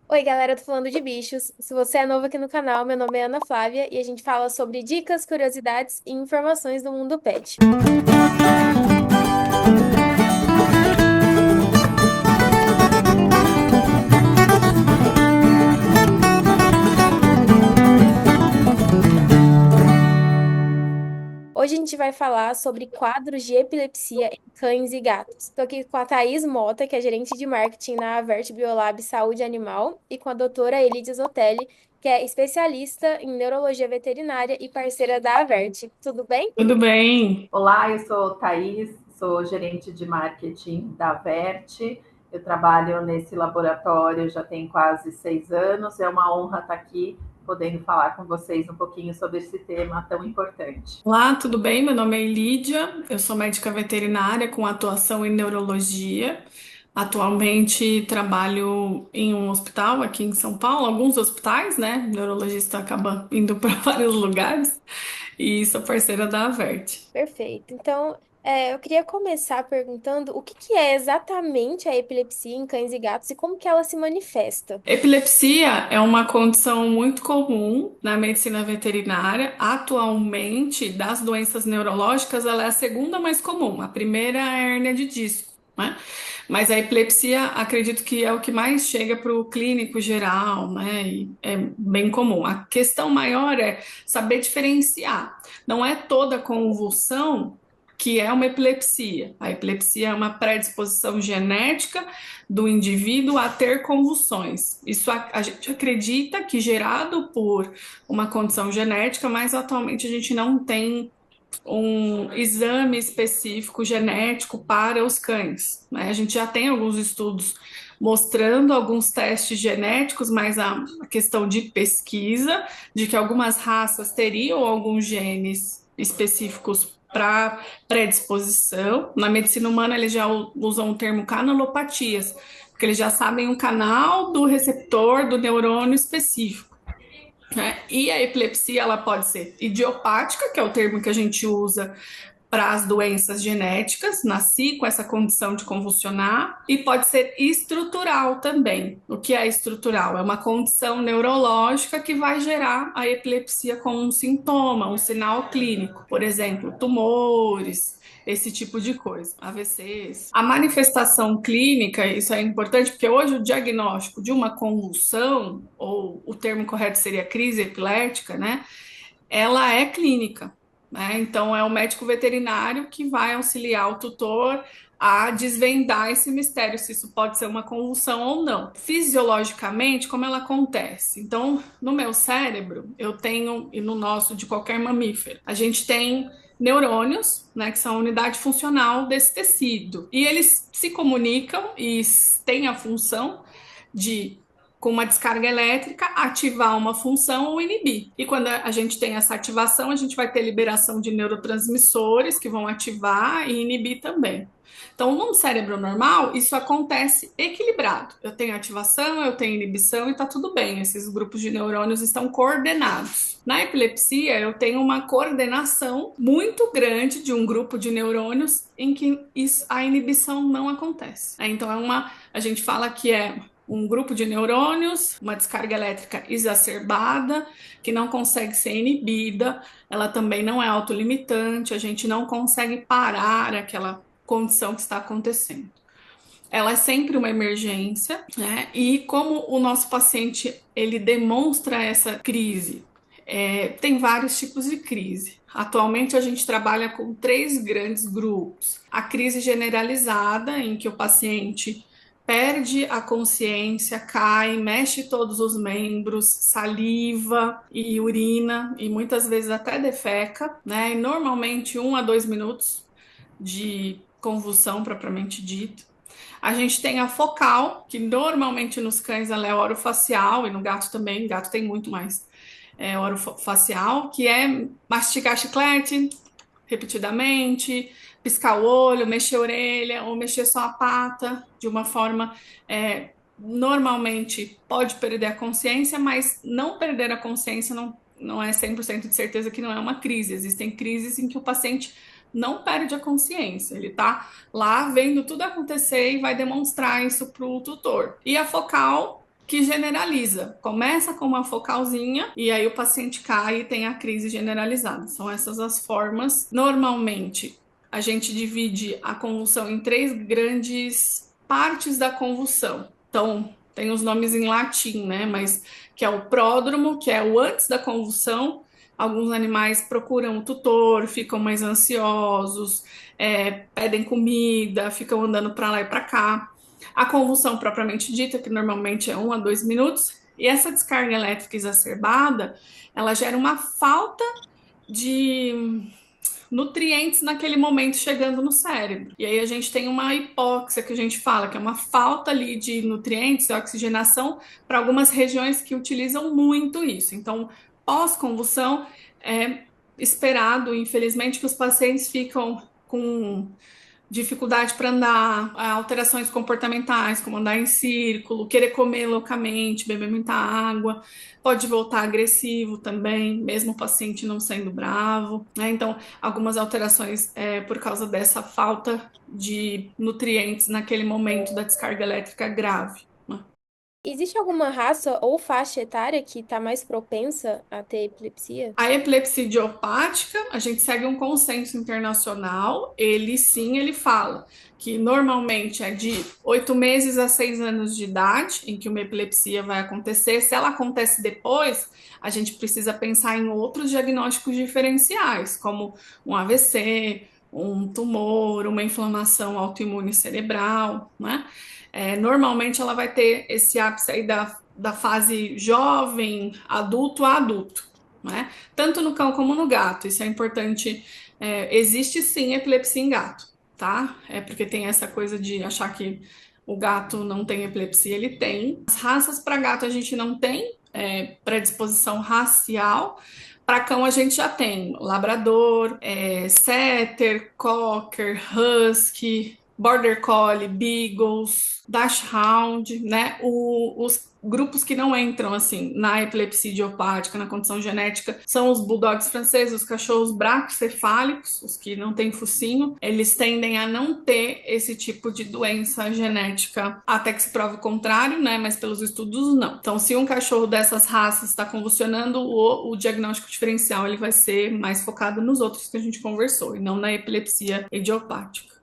Oi, galera, tô falando de bichos. Se você é novo aqui no canal, meu nome é Ana Flávia e a gente fala sobre dicas, curiosidades e informações do mundo pet. Hoje a gente vai falar sobre quadros de epilepsia em cães e gatos. Estou aqui com a Thaís Mota, que é gerente de marketing na Avert Biolab Saúde Animal, e com a doutora Elidia Zotelli, que é especialista em neurologia veterinária e parceira da Avert. Tudo bem? Tudo bem? Olá, eu sou Thaís, sou gerente de marketing da Verte. Eu trabalho nesse laboratório já tem quase 6 anos. É uma honra estar aqui podendo falar com vocês um pouquinho sobre esse tema tão importante. Olá, tudo bem? Meu nome é Lídia, eu sou médica veterinária com atuação em neurologia. Atualmente trabalho em um hospital aqui em São Paulo, alguns hospitais, né? Neurologista acaba indo para vários lugares e sou parceira da Avert. Perfeito. Então, eu queria começar perguntando o que que é exatamente a epilepsia em cães e gatos e como que ela se manifesta. Epilepsia é uma condição muito comum na medicina veterinária. Atualmente, das doenças neurológicas, ela é a segunda mais comum. A primeira é a hérnia de disco, né? Mas a epilepsia, acredito que é o que mais chega para o clínico geral, né? E é bem comum. A questão maior é saber diferenciar. Não é toda convulsão que é uma epilepsia. A epilepsia é uma predisposição genética do indivíduo a ter convulsões. Isso a gente acredita que gerado por uma condição genética, mas atualmente a gente não tem um exame específico genético para os cães, né? A gente já tem alguns estudos mostrando alguns testes genéticos, mas a questão de pesquisa de que algumas raças teriam alguns genes específicos para predisposição. Na medicina humana, eles já usam o termo canalopatias, porque eles já sabem o canal do receptor do neurônio específico, né? E a epilepsia ela pode ser idiopática, que é o termo que a gente usa para as doenças genéticas, nasci com essa condição de convulsionar, e pode ser estrutural também. O que é estrutural? É uma condição neurológica que vai gerar a epilepsia como um sintoma, um sinal clínico, por exemplo, tumores, esse tipo de coisa, AVCs. A manifestação clínica, isso é importante porque hoje o diagnóstico de uma convulsão, ou o termo correto seria crise epilética, né? Ela é clínica, né? Então é o médico veterinário que vai auxiliar o tutor a desvendar esse mistério, se isso pode ser uma convulsão ou não. Fisiologicamente, como ela acontece? Então, no meu cérebro, eu tenho, e no nosso de qualquer mamífero, a gente tem neurônios, né, que são a unidade funcional desse tecido. E eles se comunicam e têm a função de, com uma descarga elétrica, ativar uma função ou inibir. E quando a gente tem essa ativação, a gente vai ter liberação de neurotransmissores que vão ativar e inibir também. Então, num cérebro normal, isso acontece equilibrado. Eu tenho ativação, eu tenho inibição e tá tudo bem. Esses grupos de neurônios estão coordenados. Na epilepsia, eu tenho uma coordenação muito grande de um grupo de neurônios em que a inibição não acontece. Então, a gente fala que é um grupo de neurônios, uma descarga elétrica exacerbada, que não consegue ser inibida, ela também não é autolimitante, a gente não consegue parar aquela condição que está acontecendo. Ela é sempre uma emergência, né? E como o nosso paciente ele demonstra essa crise, tem vários tipos de crise. Atualmente a gente trabalha com três grandes grupos: a crise generalizada, em que o paciente perde a consciência, cai, mexe todos os membros, saliva e urina, e muitas vezes até defeca, né? E normalmente 1 a 2 minutos de convulsão propriamente dita. A gente tem a focal, que normalmente nos cães ela é orofacial, e no gato também, gato tem muito mais orofacial, que é mastigar chiclete repetidamente, piscar o olho, mexer a orelha ou mexer só a pata de uma forma. Normalmente pode perder a consciência, mas não perder a consciência não é 100% de certeza que não é uma crise. Existem crises em que o paciente não perde a consciência, ele tá lá vendo tudo acontecer e vai demonstrar isso para o tutor. E a focal que generaliza. Começa com uma focalzinha e aí o paciente cai e tem a crise generalizada. São essas as formas. Normalmente, a gente divide a convulsão em 3 grandes partes da convulsão. Então, tem os nomes em latim, né? Mas que é o pródromo, que é o antes da convulsão. Alguns animais procuram o tutor, ficam mais ansiosos, pedem comida, ficam andando para lá e para cá. A convulsão propriamente dita, que normalmente é 1 a 2 minutos, e essa descarga elétrica exacerbada, ela gera uma falta de nutrientes naquele momento chegando no cérebro. E aí a gente tem uma hipóxia que a gente fala, que é uma falta ali de nutrientes e oxigenação para algumas regiões que utilizam muito isso. Então, pós-convulsão, é esperado, infelizmente, que os pacientes ficam com dificuldade para andar, alterações comportamentais, como andar em círculo, querer comer loucamente, beber muita água, pode voltar agressivo também, mesmo o paciente não sendo bravo, né? Então, algumas alterações por causa dessa falta de nutrientes naquele momento da descarga elétrica grave. Existe alguma raça ou faixa etária que está mais propensa a ter epilepsia? A epilepsia idiopática, a gente segue um consenso internacional. Ele sim, ele fala que normalmente é de 8 meses a 6 anos de idade em que uma epilepsia vai acontecer. Se ela acontece depois, a gente precisa pensar em outros diagnósticos diferenciais, como um AVC, um tumor, uma inflamação autoimune cerebral, né? Normalmente ela vai ter esse ápice aí da fase jovem, adulto a adulto, né? Tanto no cão como no gato, isso é importante. Existe sim epilepsia em gato, tá? É porque tem essa coisa de achar que o gato não tem epilepsia, ele tem. As raças para gato a gente não tem predisposição racial. Para cão a gente já tem labrador, setter, cocker, husky, border collie, beagles, dachshund, né? Os grupos que não entram assim na epilepsia idiopática, na condição genética, são os bulldogs franceses, os cachorros bracocefálicos, os que não têm focinho, eles tendem a não ter esse tipo de doença genética, até que se prove o contrário, né? Mas pelos estudos não. Então, se um cachorro dessas raças está convulsionando, o diagnóstico diferencial ele vai ser mais focado nos outros que a gente conversou, e não na epilepsia idiopática.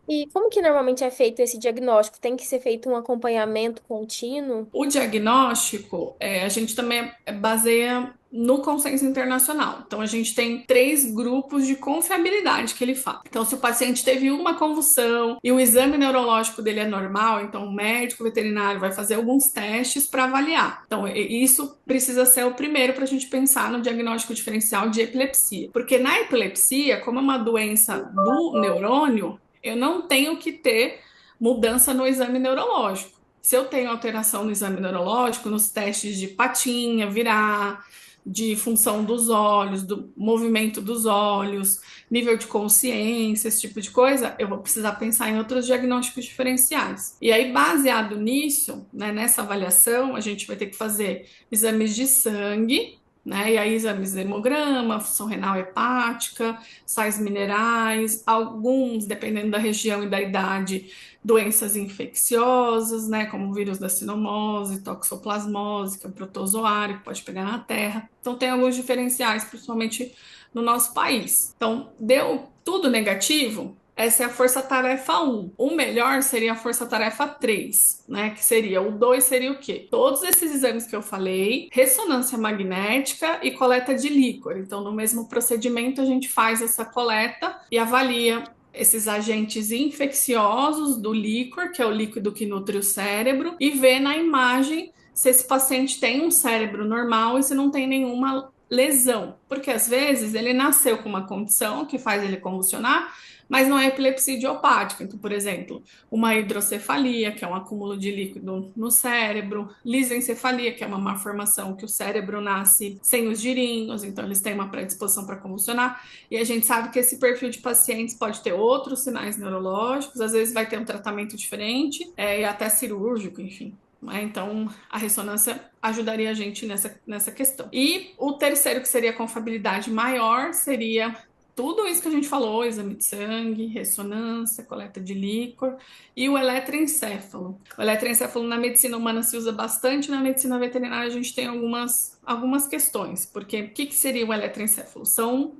E como que normalmente é feito esse diagnóstico? Tem que ser feito um acompanhamento contínuo? O diagnóstico, a gente também baseia no consenso internacional. Então, a gente tem 3 grupos de confiabilidade que ele fala. Então, se o paciente teve uma convulsão e o exame neurológico dele é normal, então o médico veterinário vai fazer alguns testes para avaliar. Então, isso precisa ser o primeiro para a gente pensar no diagnóstico diferencial de epilepsia. Porque na epilepsia, como é uma doença do neurônio, eu não tenho que ter mudança no exame neurológico. Se eu tenho alteração no exame neurológico, nos testes de patinha, virar, de função dos olhos, do movimento dos olhos, nível de consciência, esse tipo de coisa, eu vou precisar pensar em outros diagnósticos diferenciais. E aí, baseado nisso, né, nessa avaliação, a gente vai ter que fazer exames de sangue, né? E aí, exames de hemograma, função renal hepática, sais minerais, alguns, dependendo da região e da idade, doenças infecciosas, né, como o vírus da sinomose, toxoplasmose, que é um protozoário que pode pegar na terra. Então, tem alguns diferenciais, principalmente no nosso país. Então, deu tudo negativo. Essa é a força-tarefa 1. O melhor seria a força-tarefa 3, né? Que seria, o 2 seria o quê? Todos esses exames que eu falei, ressonância magnética e coleta de líquor. Então, no mesmo procedimento, a gente faz essa coleta e avalia esses agentes infecciosos do líquor, que é o líquido que nutre o cérebro, e vê na imagem se esse paciente tem um cérebro normal e se não tem nenhuma lesão. Porque às vezes ele nasceu com uma condição que faz ele convulsionar, mas não é epilepsia idiopática. Então, por exemplo, uma hidrocefalia, que é um acúmulo de líquido no cérebro, lisencefalia, que é uma malformação que o cérebro nasce sem os girinhos, então eles têm uma predisposição para convulsionar. E a gente sabe que esse perfil de pacientes pode ter outros sinais neurológicos, às vezes vai ter um tratamento diferente, e até cirúrgico, enfim. Então, a ressonância ajudaria a gente nessa questão. E o terceiro, que seria a confiabilidade maior, seria tudo isso que a gente falou, exame de sangue, ressonância, coleta de líquor e o eletroencefalo. O eletroencefalo na medicina humana se usa bastante, na medicina veterinária a gente tem algumas questões, porque o que seria o eletroencefalo? São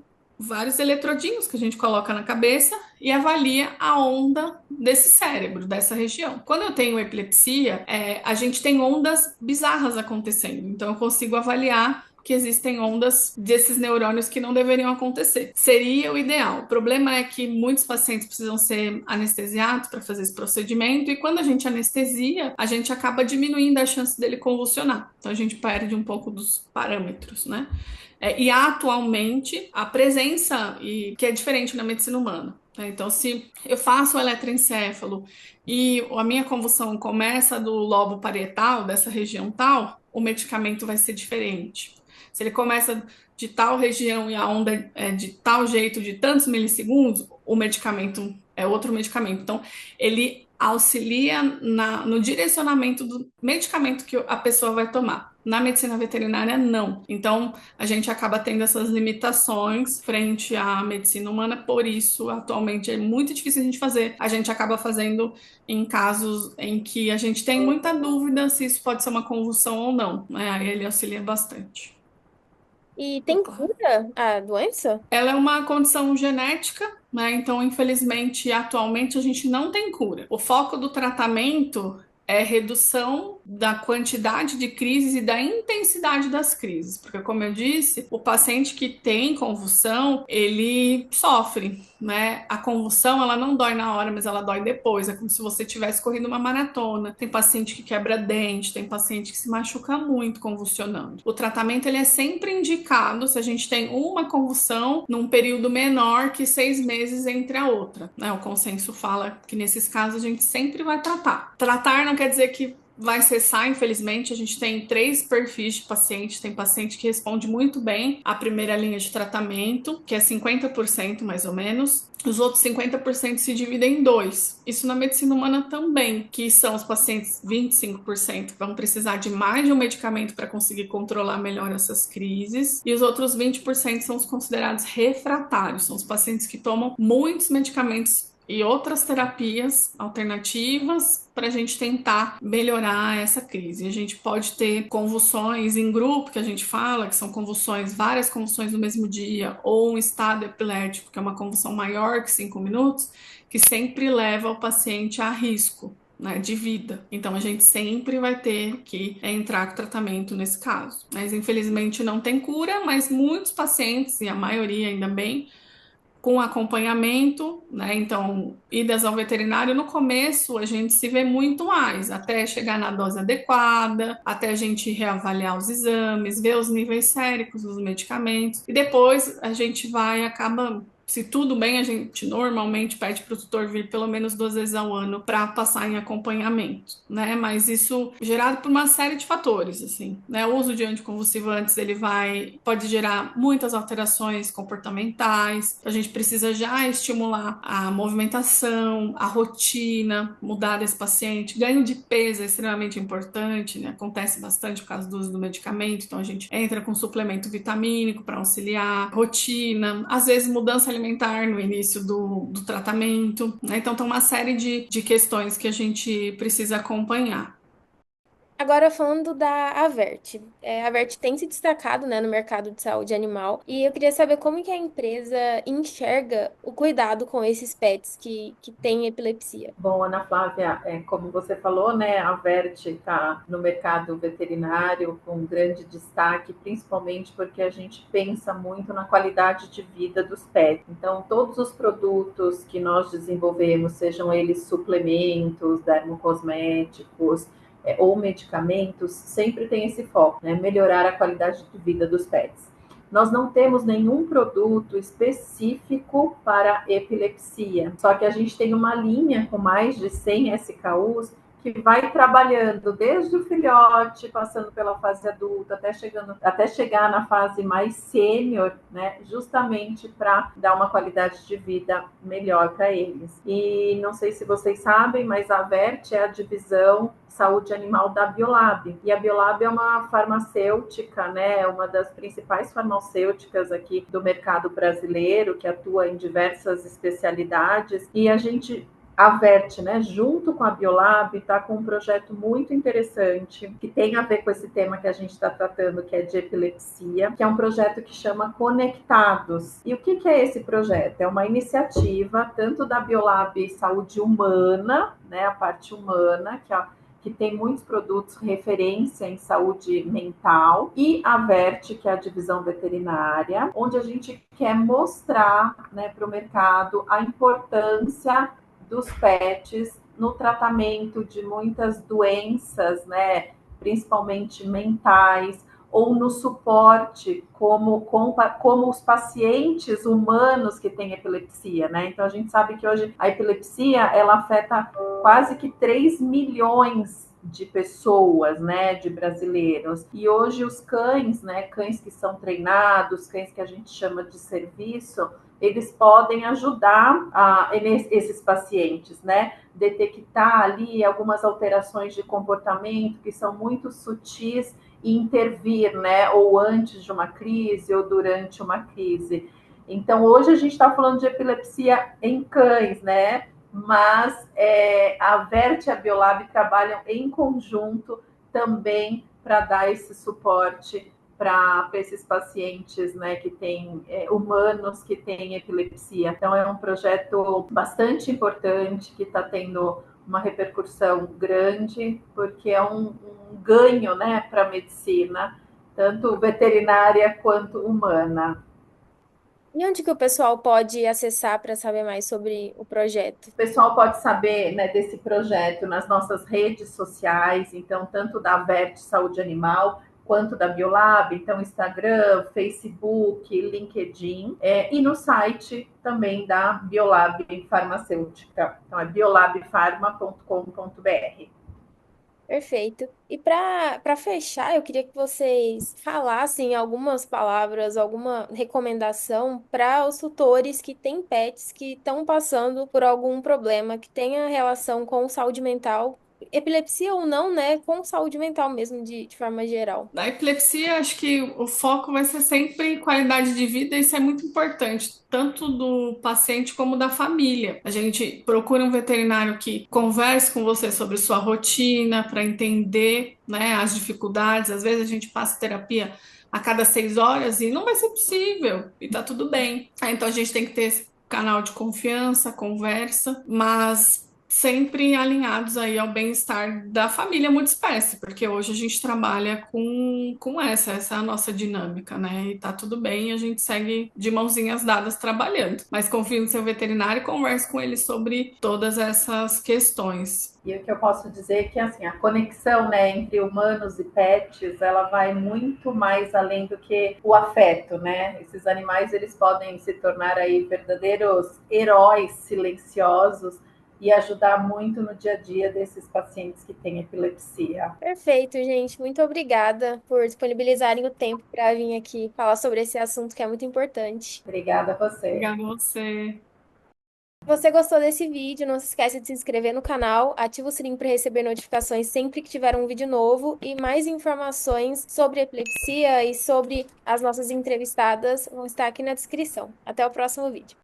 vários eletrodinhos que a gente coloca na cabeça e avalia a onda desse cérebro, dessa região. Quando eu tenho epilepsia, a gente tem ondas bizarras acontecendo, então eu consigo avaliar que existem ondas desses neurônios que não deveriam acontecer. Seria o ideal. O problema é que muitos pacientes precisam ser anestesiados para fazer esse procedimento e quando a gente anestesia, a gente acaba diminuindo a chance dele convulsionar. Então a gente perde um pouco dos parâmetros, né? E atualmente a presença, e que é diferente na medicina humana. Então, se eu faço o eletroencefalo e a minha convulsão começa do lobo parietal, dessa região tal, o medicamento vai ser diferente. Se ele começa de tal região e a onda é de tal jeito, de tantos milissegundos, o medicamento é outro medicamento. Então, ele auxilia no direcionamento do medicamento que a pessoa vai tomar. Na medicina veterinária, não. Então, a gente acaba tendo essas limitações frente à medicina humana, por isso, atualmente, é muito difícil a gente fazer. A gente acaba fazendo em casos em que a gente tem muita dúvida se isso pode ser uma convulsão ou não, né? Aí ele auxilia bastante. E tem cura a doença? Ela é uma condição genética, né? Então, infelizmente, atualmente a gente não tem cura. O foco do tratamento é redução da quantidade de crises e da intensidade das crises, porque como eu disse, o paciente que tem convulsão, ele sofre, né? A convulsão, ela não dói na hora, mas ela dói depois, é como se você tivesse corrido uma maratona. Tem paciente que quebra dente, tem paciente que se machuca muito convulsionando. O tratamento, ele é sempre indicado se a gente tem uma convulsão num período menor que 6 meses entre a outra, né? O consenso fala que nesses casos a gente sempre vai tratar. Tratar não quer dizer que vai cessar, infelizmente. A gente tem 3 perfis de pacientes. Tem paciente que responde muito bem à primeira linha de tratamento, que é 50% mais ou menos. Os outros 50% se dividem em 2. Isso na medicina humana também, que são os pacientes 25% que vão precisar de mais de um medicamento para conseguir controlar melhor essas crises. E os outros 20% são os considerados refratários, são os pacientes que tomam muitos medicamentos e outras terapias alternativas para a gente tentar melhorar essa crise. A gente pode ter convulsões em grupo, que a gente fala, que são convulsões, várias convulsões no mesmo dia, ou um estado epilético, que é uma convulsão maior que 5 minutos, que sempre leva o paciente a risco, né, de vida. Então a gente sempre vai ter que entrar com tratamento nesse caso. Mas infelizmente não tem cura, mas muitos pacientes, e a maioria ainda bem, com acompanhamento, né? Então, idas ao veterinário, no começo a gente se vê muito mais, até chegar na dose adequada, até a gente reavaliar os exames, ver os níveis séricos dos medicamentos, e depois a gente acaba. Se tudo bem, a gente normalmente pede para o tutor vir pelo menos 2 vezes ao ano para passar em acompanhamento, né? Mas isso gerado por uma série de fatores, assim, né? O uso de anticonvulsivantes, ele pode gerar muitas alterações comportamentais. A gente precisa já estimular a movimentação, a rotina, mudar desse paciente. Ganho de peso é extremamente importante, né? Acontece bastante por causa do uso do medicamento, então a gente entra com suplemento vitamínico para auxiliar, rotina, às vezes mudança alimentar no início do tratamento, né? Então tem uma série de questões que a gente precisa acompanhar. Agora falando da Avert. A Avert tem se destacado, né, no mercado de saúde animal e eu queria saber como que a empresa enxerga o cuidado com esses pets que têm epilepsia. Bom, Ana Flávia, como você falou, né, a Vert está no mercado veterinário com grande destaque, principalmente porque a gente pensa muito na qualidade de vida dos pets. Então, todos os produtos que nós desenvolvemos, sejam eles suplementos, dermocosméticos, ou medicamentos, sempre tem esse foco, né, melhorar a qualidade de vida dos pets. Nós não temos nenhum produto específico para epilepsia, só que a gente tem uma linha com mais de 100 SKUs que vai trabalhando desde o filhote, passando pela fase adulta, até chegar na fase mais sênior, né? Justamente para dar uma qualidade de vida melhor para eles. E não sei se vocês sabem, mas a Vert é a divisão saúde animal da Biolab. E a Biolab é uma farmacêutica, né? Uma das principais farmacêuticas aqui do mercado brasileiro, que atua em diversas especialidades. E a Vert, né, junto com a Biolab, está com um projeto muito interessante que tem a ver com esse tema que a gente está tratando, que é de epilepsia, que é um projeto que chama Conectados. E o que é esse projeto? É uma iniciativa tanto da Biolab Saúde Humana, né, a parte humana, que tem muitos produtos referência em saúde mental, e a Vert, que é a divisão veterinária, onde a gente quer mostrar, né, para o mercado a importância dos pets no tratamento de muitas doenças, né, principalmente mentais, ou no suporte como os pacientes humanos que têm epilepsia, né? Então a gente sabe que hoje a epilepsia ela afeta quase que 3 milhões de pessoas, né, de brasileiros. E hoje os cães, né, cães que são treinados, cães que a gente chama de serviço, eles podem ajudar esses pacientes, né? Detectar ali algumas alterações de comportamento que são muito sutis e intervir, né? Ou antes de uma crise ou durante uma crise. Então, hoje a gente está falando de epilepsia em cães, né? Mas a Vert e a Biolab trabalham em conjunto também para dar esse suporte para esses pacientes, né, que têm humanos que têm epilepsia. Então é um projeto bastante importante que está tendo uma repercussão grande, porque é um ganho, né, para a medicina, tanto veterinária quanto humana. E onde que o pessoal pode acessar para saber mais sobre o projeto? O pessoal pode saber, né, desse projeto nas nossas redes sociais, então, tanto da Vert Saúde Animal, quanto da Biolab, então Instagram, Facebook, LinkedIn, e no site também da Biolab Farmacêutica. Então é biolabfarma.com.br. Perfeito. E para fechar, eu queria que vocês falassem algumas palavras, alguma recomendação para os tutores que têm pets que estão passando por algum problema que tenha relação com saúde mental, epilepsia ou não, né? Com saúde mental mesmo, de forma geral. Da epilepsia, acho que o foco vai ser sempre em qualidade de vida, e isso é muito importante, tanto do paciente como da família. A gente procura um veterinário que converse com você sobre sua rotina, para entender, né, as dificuldades. Às vezes a gente passa terapia a cada 6 horas e não vai ser possível, e tá tudo bem. Então a gente tem que ter esse canal de confiança, conversa, mas sempre alinhados aí ao bem-estar da família multiespécie, porque hoje a gente trabalha com essa é a nossa dinâmica, né? E tá tudo bem, a gente segue de mãozinhas dadas trabalhando. Mas confie no seu veterinário e converse com ele sobre todas essas questões. E o que eu posso dizer é que assim, a conexão, né, entre humanos e pets, ela vai muito mais além do que o afeto, né? Esses animais, eles podem se tornar aí verdadeiros heróis silenciosos e ajudar muito no dia a dia desses pacientes que têm epilepsia. Perfeito, gente. Muito obrigada por disponibilizarem o tempo para vir aqui falar sobre esse assunto que é muito importante. Obrigada a você. Obrigada a você. Se você gostou desse vídeo, não se esqueça de se inscrever no canal, ativa o sininho para receber notificações sempre que tiver um vídeo novo, e mais informações sobre epilepsia e sobre as nossas entrevistadas vão estar aqui na descrição. Até o próximo vídeo.